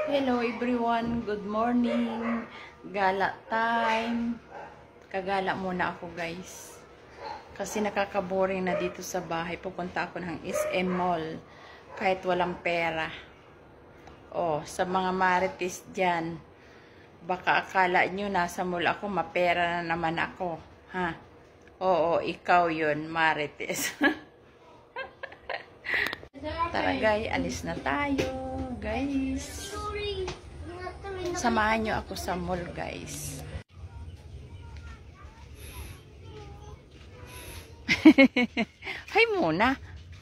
Hello everyone, good morning. Gala time. Kagala muna ako guys. Kasi nakakaboring na dito sa bahay. Pupunta ako ng SM Mall. Kahit walang pera. Oh, sa mga marites dyan. Baka akala nyo nasa mall ako, mapera na naman ako. Ha? Oo, ikaw yun, marites. Tara guys, alis na tayo. Guys. Samahan nyo ako sa mall, guys. Hi muna.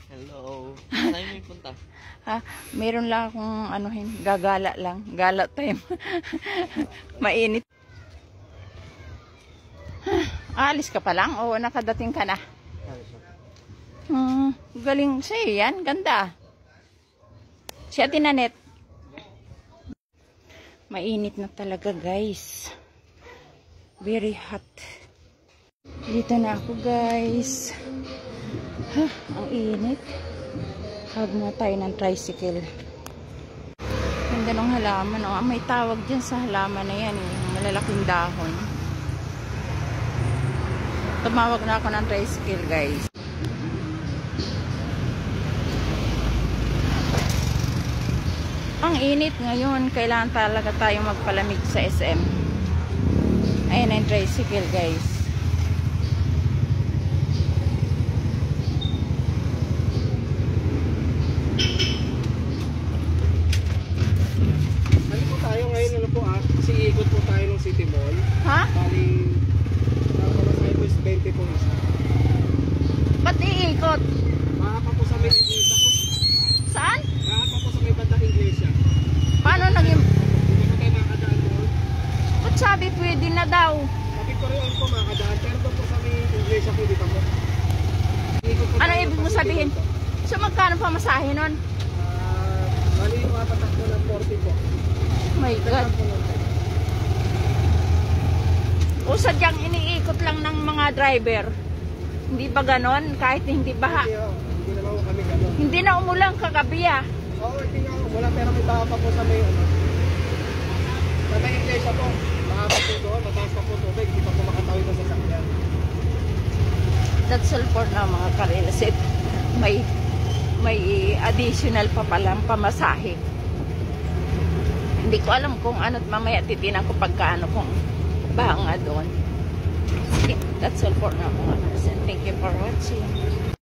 Hello. Saan may punta? Ha, meron lang akong anuhin, gagala lang. Gala time. Mainit. Alis ka pa lang o nakadating ka na? Galing sa'yo yan. Ganda. Si Ate Nanet. Mainit na talaga guys. Very hot. Dito na ako guys. Ha, ang init. Hawag na tayo ng tricycle. Ganda ng halaman. Oh. May tawag dyan sa halaman na yan. Malalaking dahon. Tumawag na ako ng tricycle guys. Ang init ngayon, kailangan talaga tayong magpalamig sa SM. Ayan ang tricycle guys. Ano po tayo ngayon? Ano po kasi ikot po tayo ng City Mall. Ha? Bali, tayo po is 20 po isa. Ba't iikot? Mahapa po sa may iglesia po. Saan? Mahapa po sa may bandang iglesia. Paano naging... Hindi po tayo makakadaan po. Ba't sabi pwede na daw? Sabi ko rin po makakadaan. Pero doon po sa may iglesia po dito po. Ano ibig mo sabihin? So magkano pa masahe nun? Bali yung patak po ng 40 po. My God. O sadyang iniikot lang ng mga driver. Hindi ba ganon? Kahit hindi baha. Hindi naman kami gano'n. Hindi na umulang kagabi ah. Oo, hindi nga. Wala, pero may baha pa po sa may sa may iglesia po. Baha pa po doon. Mataas pa po tubig. Hindi pa po makatawid sa sasakyan. That's all for now mga karilasit. May additional pa palang pamasahe. Hindi ko alam kung ano't mamaya titinan ko pagkaano kung baha nga doon. That's all for now mga karilasit. Thank you for watching.